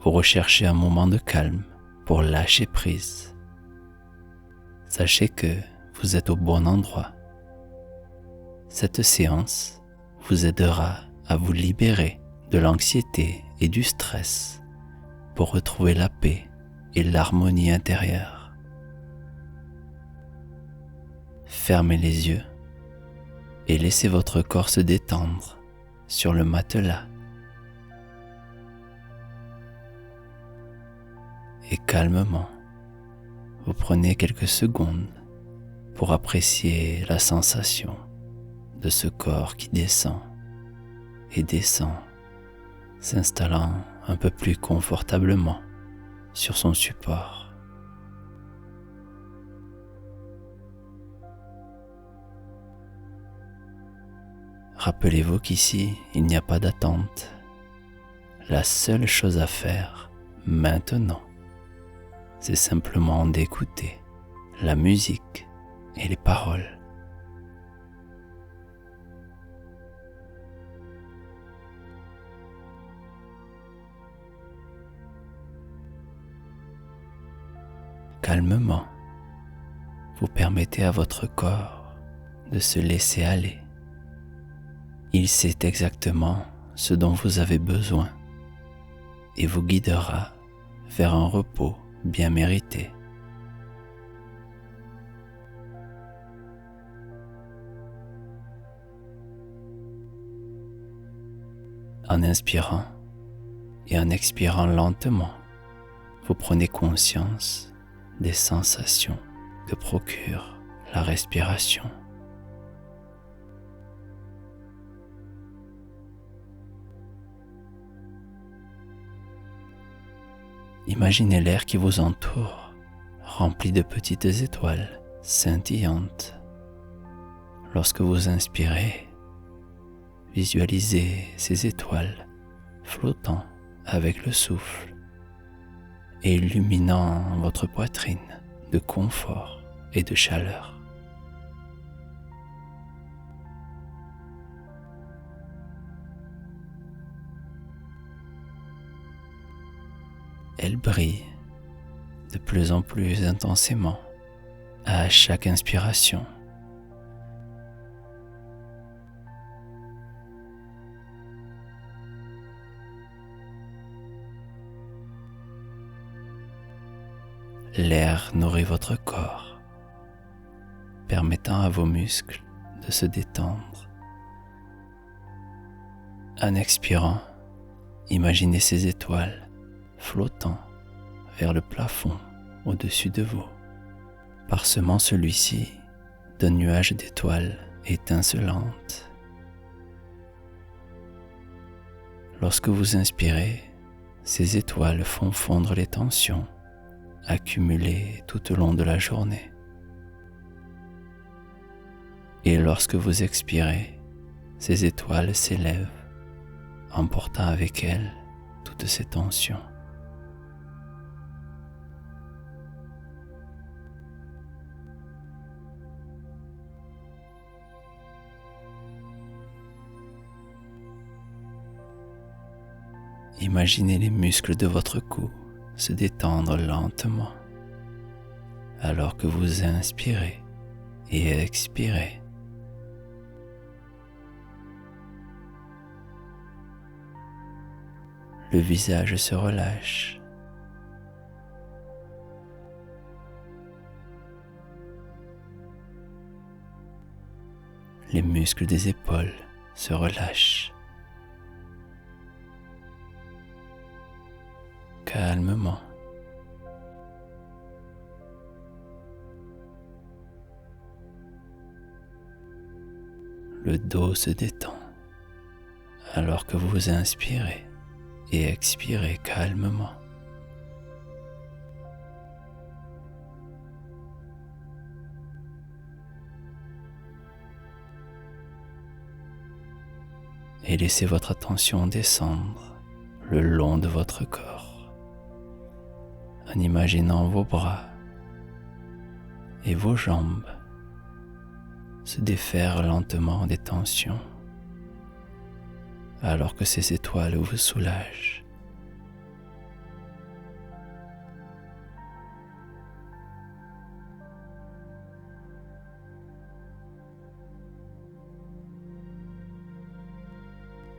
vous recherchez un moment de calme pour lâcher prise. Sachez que vous êtes au bon endroit. Cette séance vous aidera à vous libérer de l'anxiété et du stress pour retrouver la paix et l'harmonie intérieure. Fermez les yeux et laissez votre corps se détendre sur le matelas. Et calmement, vous prenez quelques secondes pour apprécier la sensation de ce corps qui descend et descend, s'installant un peu plus confortablement sur son support. Rappelez-vous qu'ici, il n'y a pas d'attente. La seule chose à faire maintenant, c'est simplement d'écouter la musique et les paroles. Calmement, vous permettez à votre corps de se laisser aller. Il sait exactement ce dont vous avez besoin et vous guidera vers un repos bien mérité. En inspirant et en expirant lentement, vous prenez conscience des sensations que procure la respiration. Imaginez l'air qui vous entoure, rempli de petites étoiles scintillantes. Lorsque vous inspirez, visualisez ces étoiles flottant avec le souffle et illuminant votre poitrine de confort et de chaleur. Elles brillent de plus en plus intensément à chaque inspiration. L'air nourrit votre corps, permettant à vos muscles de se détendre. En expirant, imaginez ces étoiles flottant vers le plafond au-dessus de vous, parsemant celui-ci d'un nuage d'étoiles étincelantes. Lorsque vous inspirez, ces étoiles font fondre les tensions accumulées tout au long de la journée. Et lorsque vous expirez, ces étoiles s'élèvent, emportant avec elles toutes ces tensions. Imaginez les muscles de votre cou se détendre lentement alors que vous inspirez et expirez. Le visage se relâche. Les muscles des épaules se relâchent. Calmement. Le dos se détend alors que vous inspirez et expirez calmement. Et laissez votre attention descendre le long de votre corps, en imaginant vos bras et vos jambes se défaire lentement des tensions, alors que ces étoiles vous soulagent.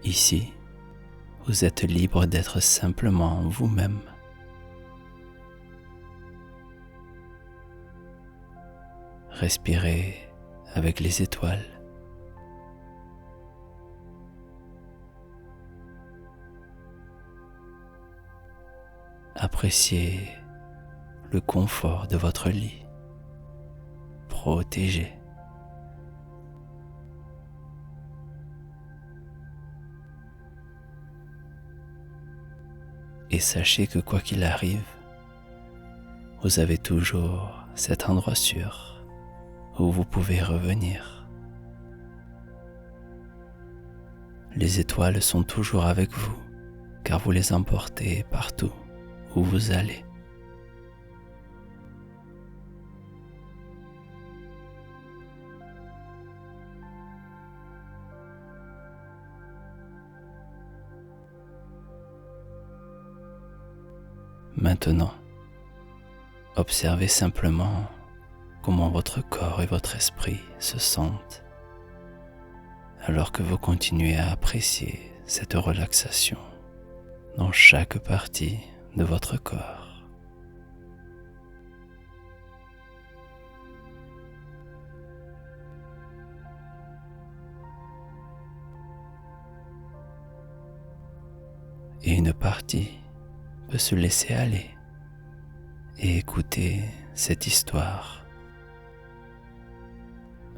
Ici, vous êtes libre d'être simplement vous-même. Respirez avec les étoiles. Appréciez le confort de votre lit, protégé. Et sachez que quoi qu'il arrive, vous avez toujours cet endroit sûr où vous pouvez revenir. Les étoiles sont toujours avec vous, car vous les emportez partout où vous allez. Maintenant, observez simplement comment votre corps et votre esprit se sentent alors que vous continuez à apprécier cette relaxation dans chaque partie de votre corps. Et une partie peut se laisser aller et écouter cette histoire.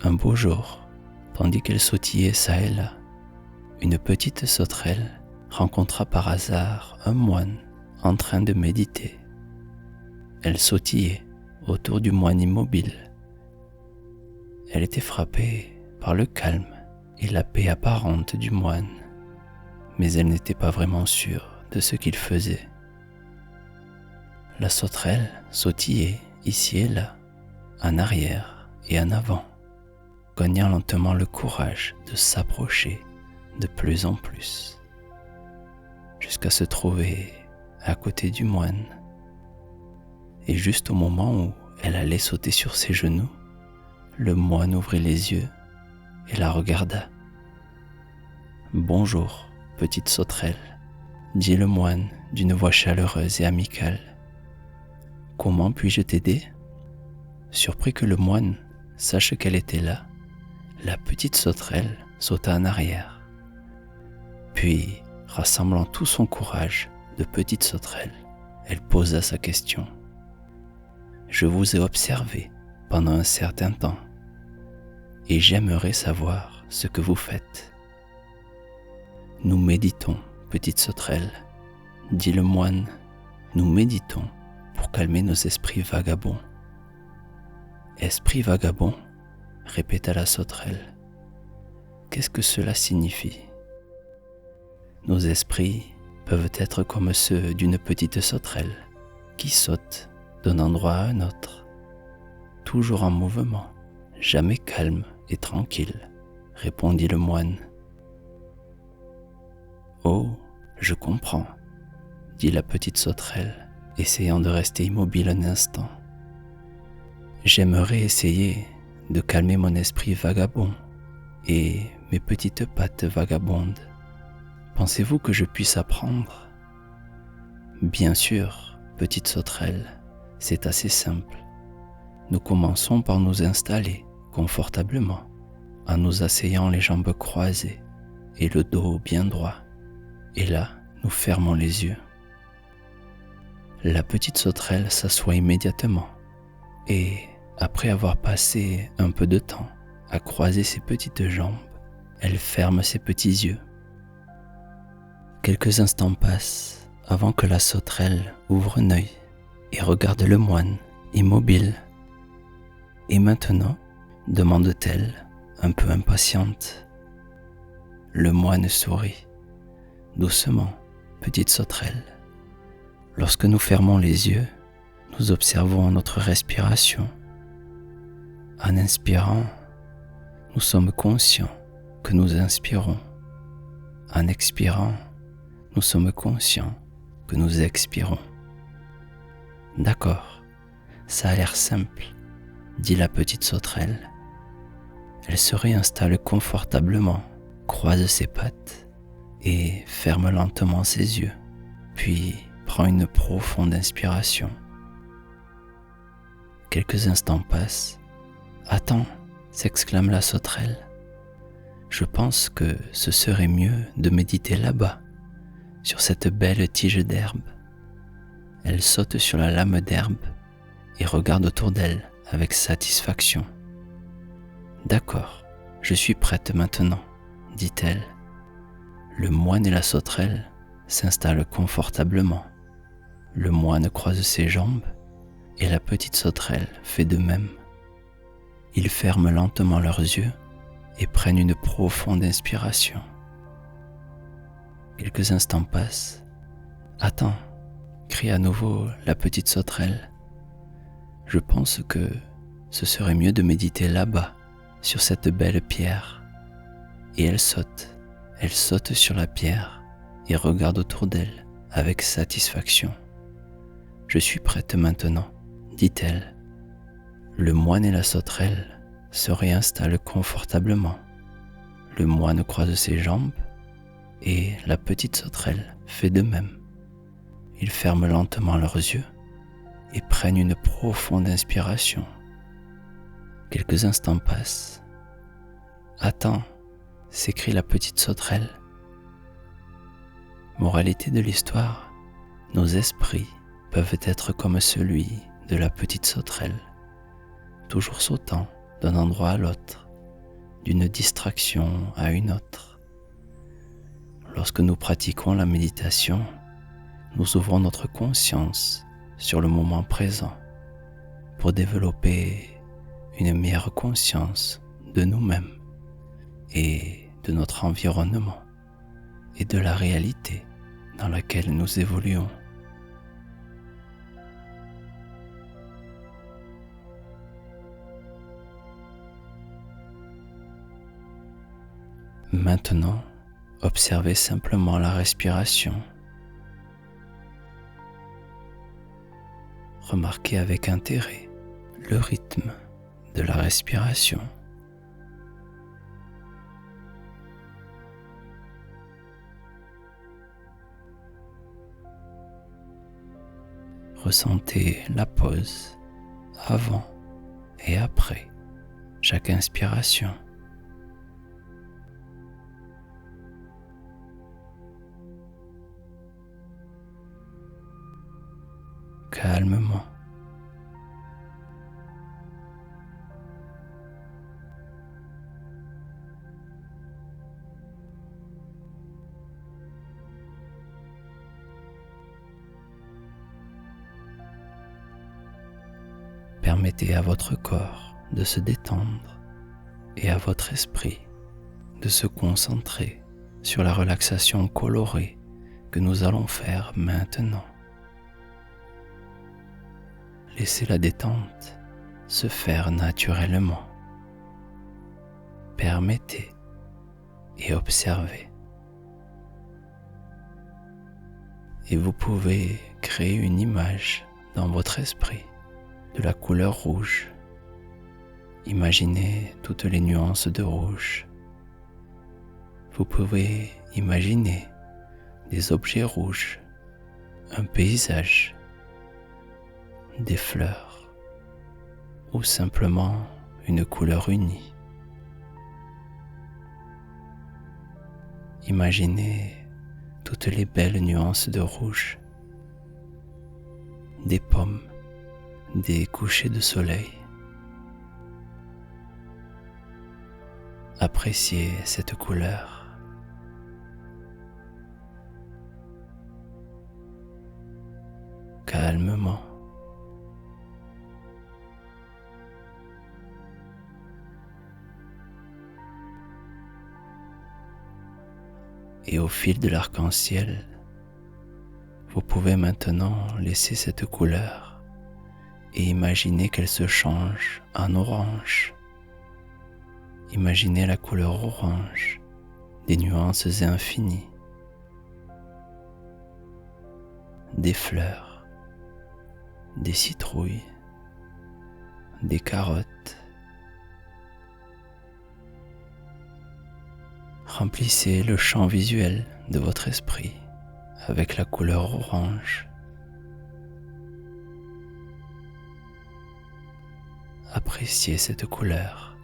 Un beau jour, tandis qu'elle sautillait çà et là, une petite sauterelle rencontra par hasard un moine en train de méditer. Elle sautillait autour du moine immobile. Elle était frappée par le calme et la paix apparente du moine, mais elle n'était pas vraiment sûre de ce qu'il faisait. La sauterelle sautillait ici et là, en arrière et en avant, gagnant lentement le courage de s'approcher de plus en plus, jusqu'à se trouver à côté du moine. Et juste au moment où elle allait sauter sur ses genoux, le moine ouvrit les yeux et la regarda. « Bonjour, petite sauterelle, » dit le moine d'une voix chaleureuse et amicale. « Comment puis-je t'aider » Surpris que le moine sache qu'elle était là, la petite sauterelle sauta en arrière. Puis, rassemblant tout son courage de petite sauterelle, elle posa sa question. « Je vous ai observé pendant un certain temps et j'aimerais savoir ce que vous faites. »« Nous méditons, petite sauterelle, » dit le moine. « Nous méditons pour calmer nos esprits vagabonds. »« Esprits vagabonds » répéta la sauterelle. « Qu'est-ce que cela signifie ?»« Nos esprits peuvent être comme ceux d'une petite sauterelle qui saute d'un endroit à un autre, toujours en mouvement, jamais calme et tranquille, » répondit le moine. « Oh, je comprends, » dit la petite sauterelle, essayant de rester immobile un instant. « J'aimerais essayer de calmer mon esprit vagabond et mes petites pattes vagabondes. Pensez-vous que je puisse apprendre ? » « Bien sûr, petite sauterelle, c'est assez simple. Nous commençons par nous installer confortablement en nous asseyant les jambes croisées et le dos bien droit. Et là, nous fermons les yeux. » La petite sauterelle s'assoit immédiatement et, après avoir passé un peu de temps à croiser ses petites jambes, elle ferme ses petits yeux. Quelques instants passent avant que la sauterelle ouvre un œil et regarde le moine, immobile. « Et maintenant ?» demande-t-elle, un peu impatiente. Le moine sourit. « Doucement, petite sauterelle. Lorsque nous fermons les yeux, nous observons notre respiration. En inspirant, nous sommes conscients que nous inspirons. En expirant, nous sommes conscients que nous expirons. » « D'accord, ça a l'air simple, » dit la petite sauterelle. Elle se réinstalle confortablement, croise ses pattes, et ferme lentement ses yeux, puis prend une profonde inspiration. Quelques instants passent. « Attends !» s'exclame la sauterelle. « Je pense que ce serait mieux de méditer là-bas, sur cette belle tige d'herbe. » Elle saute sur la lame d'herbe et regarde autour d'elle avec satisfaction. « D'accord, je suis prête maintenant, » dit-elle. Le moine et la sauterelle s'installent confortablement. Le moine croise ses jambes et la petite sauterelle fait de même. Ils ferment lentement leurs yeux et prennent une profonde inspiration. Quelques instants passent. « Attends !» crie à nouveau la petite sauterelle. « Je pense que ce serait mieux de méditer là-bas, sur cette belle pierre. » Et elle saute sur la pierre et regarde autour d'elle avec satisfaction. « Je suis prête maintenant, » dit-elle. Le moine et la sauterelle se réinstallent confortablement. Le moine croise ses jambes et la petite sauterelle fait de même. Ils ferment lentement leurs yeux et prennent une profonde inspiration. Quelques instants passent. « Attends !» s'écrie la petite sauterelle. Moralité de l'histoire, nos esprits peuvent être comme celui de la petite sauterelle, toujours sautant d'un endroit à l'autre, d'une distraction à une autre. Lorsque nous pratiquons la méditation, nous ouvrons notre conscience sur le moment présent pour développer une meilleure conscience de nous-mêmes et de notre environnement et de la réalité dans laquelle nous évoluons. Maintenant, observez simplement la respiration. Remarquez avec intérêt le rythme de la respiration. Ressentez la pause avant et après chaque inspiration. Calmement. Permettez à votre corps de se détendre et à votre esprit de se concentrer sur la relaxation colorée que nous allons faire maintenant. Laissez la détente se faire naturellement. Permettez et observez. Et vous pouvez créer une image dans votre esprit de la couleur rouge. Imaginez toutes les nuances de rouge. Vous pouvez imaginer des objets rouges, un paysage, des fleurs ou simplement une couleur unie. Imaginez toutes les belles nuances de rouge, des pommes, des couchers de soleil. Appréciez cette couleur. Calmement. Et au fil de l'arc-en-ciel, vous pouvez maintenant laisser cette couleur et imaginer qu'elle se change en orange. Imaginez la couleur orange, des nuances infinies, des fleurs, des citrouilles, des carottes. Remplissez le champ visuel de votre esprit avec la couleur orange. Appréciez cette couleur.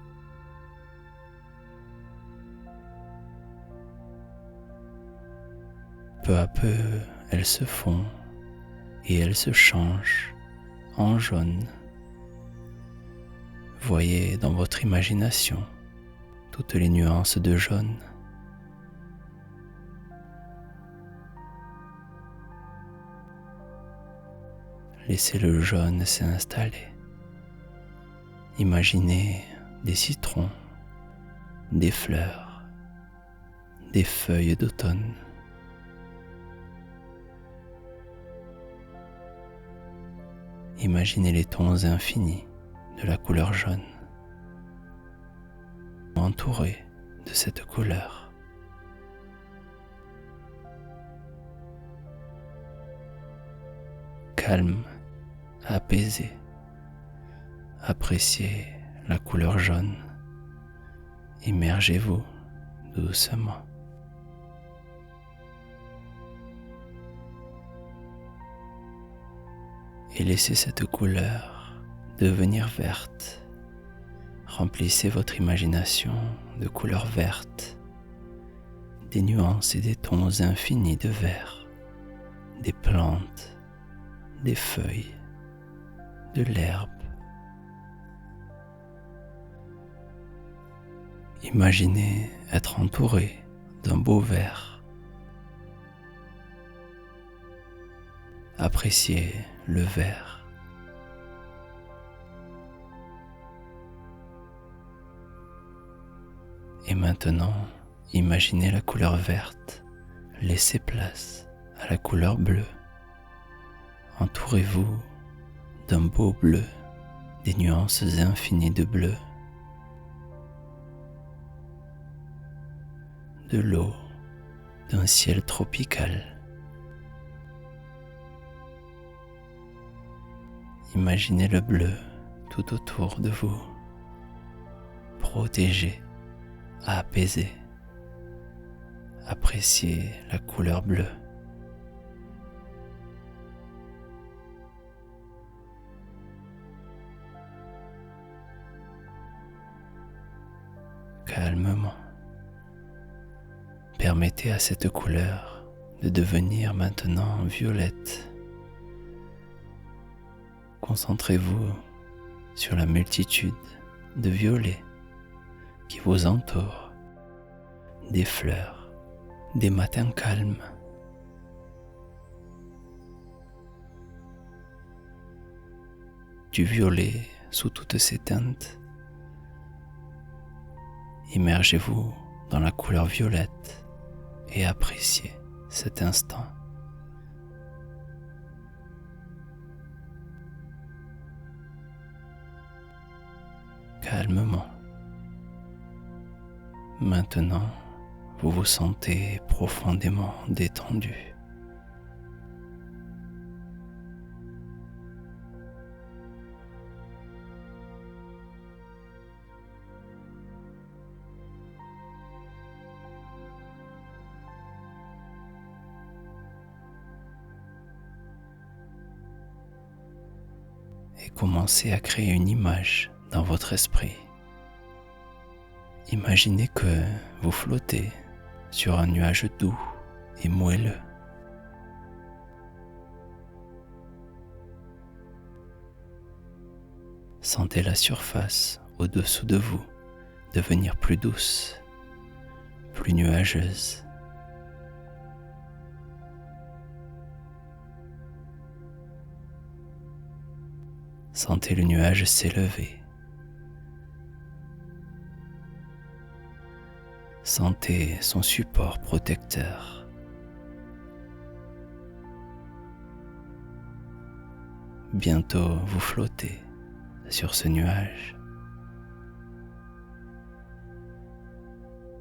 Peu à peu, elle se fond et elle se change en jaune. Voyez dans votre imagination toutes les nuances de jaune. Laissez le jaune s'installer. Imaginez des citrons, des fleurs, des feuilles d'automne. Imaginez les tons infinis de la couleur jaune, entourés de cette couleur. Calme, apaisé, appréciez la couleur jaune. Immergez-vous doucement. Et laissez cette couleur devenir verte. Remplissez votre imagination de couleurs vertes, des nuances et des tons infinis de vert, des plantes, des feuilles, de l'herbe. Imaginez être entouré d'un beau vert. Appréciez le vert. Et maintenant, imaginez la couleur verte. Laissez place à la couleur bleue. Entourez-vous d'un beau bleu, des nuances infinies de bleu, de l'eau, d'un ciel tropical. Imaginez le bleu tout autour de vous, protégé, apaisé. Appréciez la couleur bleue. Calmement, permettez à cette couleur de devenir maintenant violette. Concentrez-vous sur la multitude de violets qui vous entourent, des fleurs, des matins calmes. Du violet sous toutes ses teintes. Immergez-vous dans la couleur violette et appréciez cet instant. Calmement. Maintenant, vous vous sentez profondément détendu. Et commencez à créer une image dans votre esprit. Imaginez que vous flottez sur un nuage doux et moelleux. Sentez la surface au-dessous de vous devenir plus douce, plus nuageuse. Sentez le nuage s'élever. Sentez son support protecteur. Bientôt vous flottez sur ce nuage.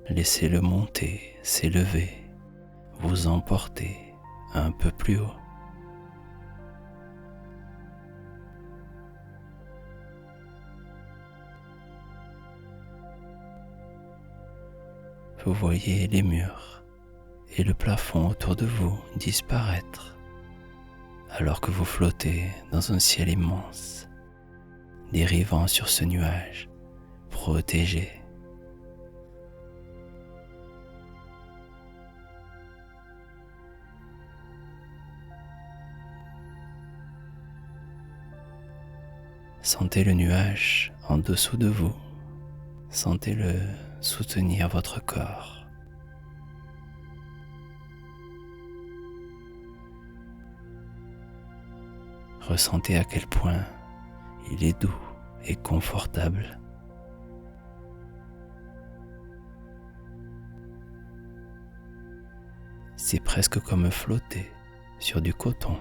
Laissez-le monter, s'élever, vous emporter un peu plus haut. Vous voyez les murs et le plafond autour de vous disparaître alors que vous flottez dans un ciel immense, dérivant sur ce nuage protégé. Sentez le nuage en dessous de vous. Sentez-le soutenir votre corps. Ressentez à quel point il est doux et confortable. C'est presque comme flotter sur du coton.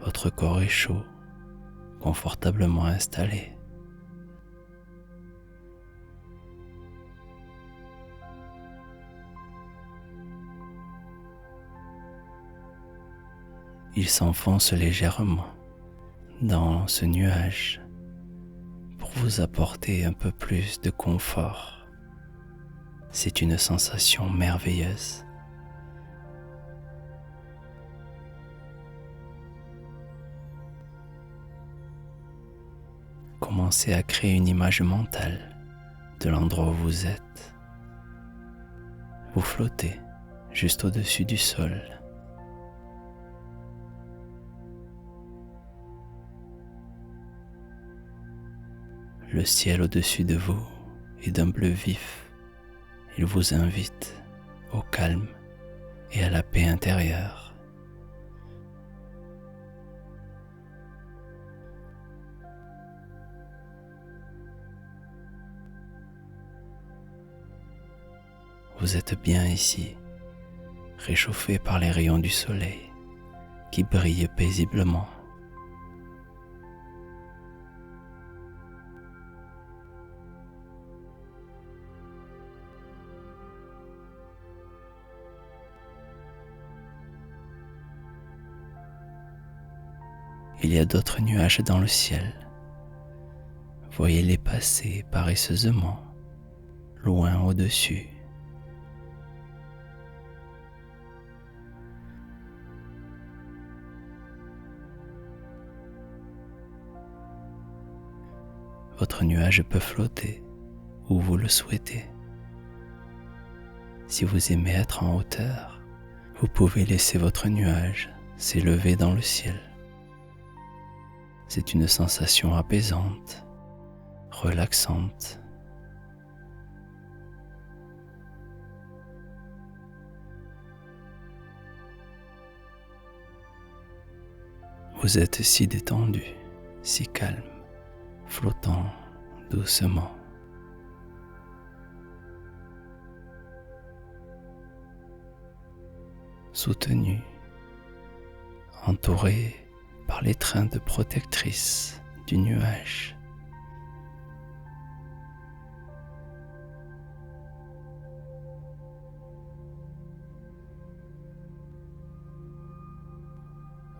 Votre corps est chaud, confortablement installé. Il s'enfonce légèrement dans ce nuage pour vous apporter un peu plus de confort. C'est une sensation merveilleuse. Commencez à créer une image mentale de l'endroit où vous êtes. Vous flottez juste au-dessus du sol. Le ciel au-dessus de vous est d'un bleu vif. Il vous invite au calme et à la paix intérieure. Vous êtes bien ici, réchauffé par les rayons du soleil qui brillent paisiblement. Il y a d'autres nuages dans le ciel. Voyez-les passer paresseusement, loin au-dessus. Votre nuage peut flotter où vous le souhaitez. Si vous aimez être en hauteur, vous pouvez laisser votre nuage s'élever dans le ciel. C'est une sensation apaisante, relaxante. Vous êtes si détendu, si calme, flottant doucement. Soutenu, entouré par l'étreinte protectrice du nuage.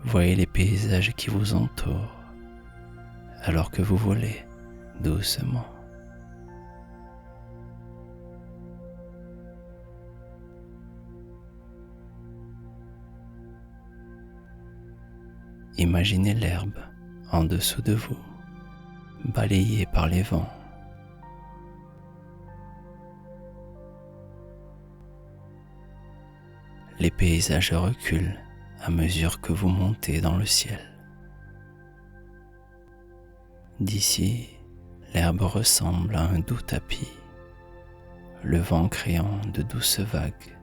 Voyez les paysages qui vous entourent alors que vous volez doucement. Imaginez l'herbe en dessous de vous, balayée par les vents. Les paysages reculent à mesure que vous montez dans le ciel. D'ici, l'herbe ressemble à un doux tapis, le vent créant de douces vagues,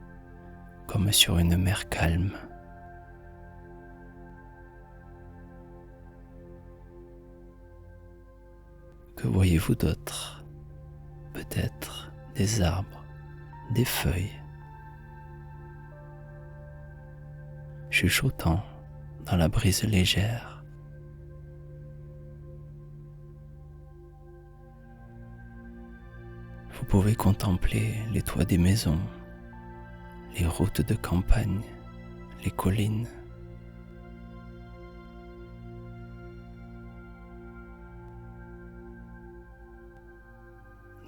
comme sur une mer calme. Que voyez-vous d'autre? Peut-être des arbres, des feuilles, chuchotant dans la brise légère. Vous pouvez contempler les toits des maisons, les routes de campagne, les collines.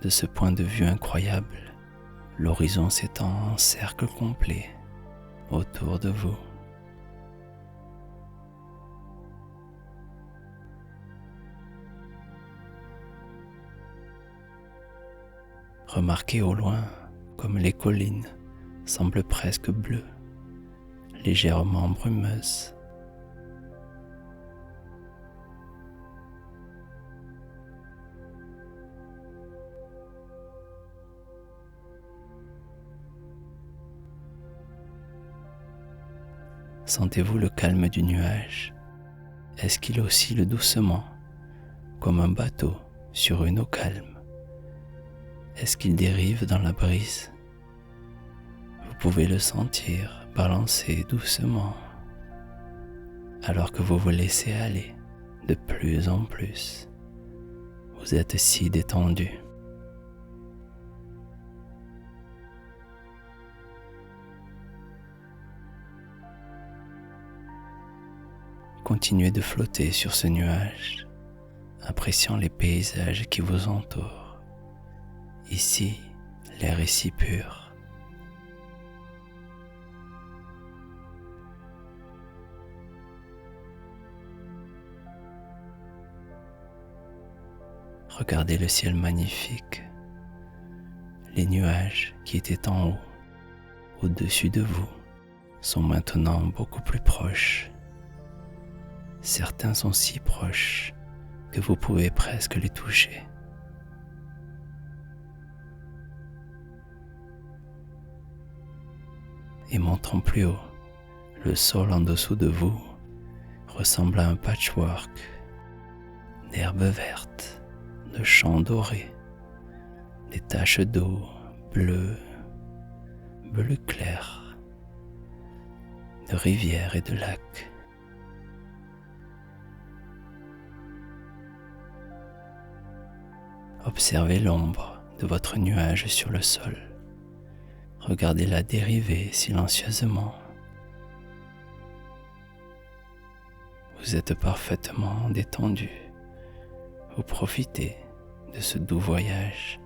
De ce point de vue incroyable, l'horizon s'étend en cercle complet autour de vous. Remarquez au loin comme les collines semblent presque bleues, légèrement brumeuses. Sentez-vous le calme du nuage? Est-ce qu'il oscille doucement, comme un bateau sur une eau calme? Est-ce qu'il dérive dans la brise? Vous pouvez le sentir balancer doucement, alors que vous vous laissez aller de plus en plus. Vous êtes si détendu. Continuez de flotter sur ce nuage, appréciant les paysages qui vous entourent. Ici, l'air est si pur. Regardez le ciel magnifique. Les nuages qui étaient en haut, au-dessus de vous, sont maintenant beaucoup plus proches. Certains sont si proches que vous pouvez presque les toucher. Et montant plus haut, le sol en dessous de vous ressemble à un patchwork d'herbes vertes, de champs dorés, des taches d'eau bleues, bleu clair, de rivières et de lacs. Observez l'ombre de votre nuage sur le sol. Regardez-la dériver silencieusement. Vous êtes parfaitement détendu. Vous profitez de ce doux voyage.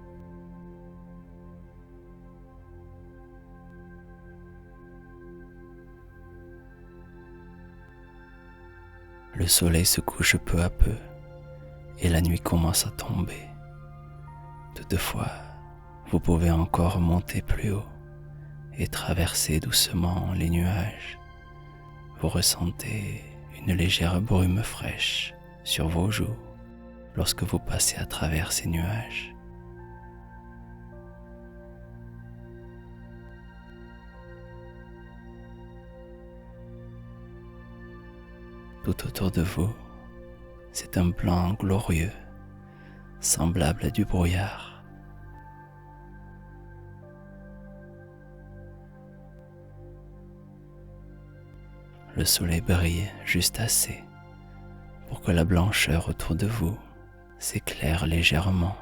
Le soleil se couche peu à peu et la nuit commence à tomber. Toutefois, vous pouvez encore monter plus haut et traverser doucement les nuages. Vous ressentez une légère brume fraîche sur vos joues lorsque vous passez à travers ces nuages. Tout autour de vous, c'est un blanc glorieux, semblable à du brouillard. Le soleil brille juste assez pour que la blancheur autour de vous s'éclaire légèrement.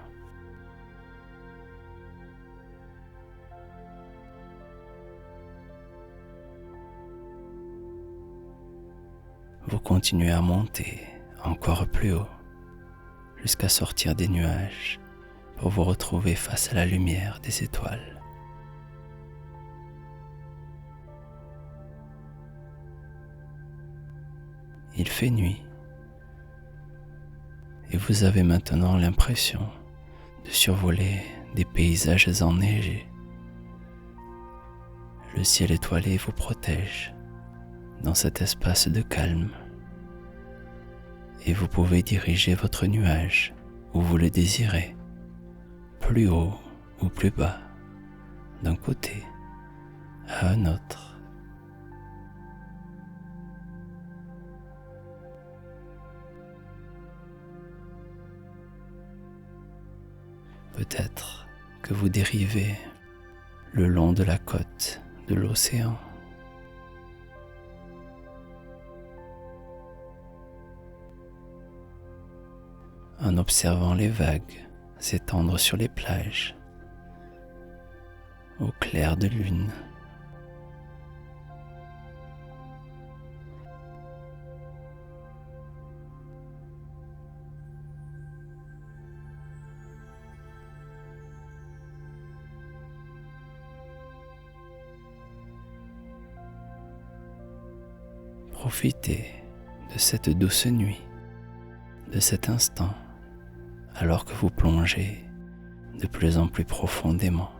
Vous continuez à monter encore plus haut jusqu'à sortir des nuages pour vous retrouver face à la lumière des étoiles. Il fait nuit et vous avez maintenant l'impression de survoler des paysages enneigés. Le ciel étoilé vous protège dans cet espace de calme et vous pouvez diriger votre nuage où vous le désirez, plus haut ou plus bas, d'un côté à un autre. Peut-être que vous dérivez le long de la côte de l'océan. En observant les vagues s'étendre sur les plages au clair de lune. Profitez de cette douce nuit, de cet instant, alors que vous plongez de plus en plus profondément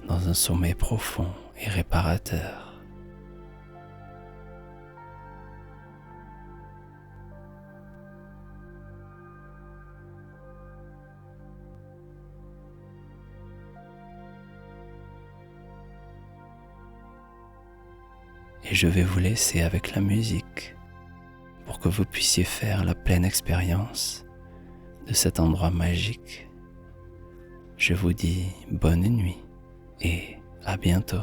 dans un sommeil profond et réparateur. Et je vais vous laisser avec la musique pour que vous puissiez faire la pleine expérience de cet endroit magique. Je vous dis bonne nuit et à bientôt.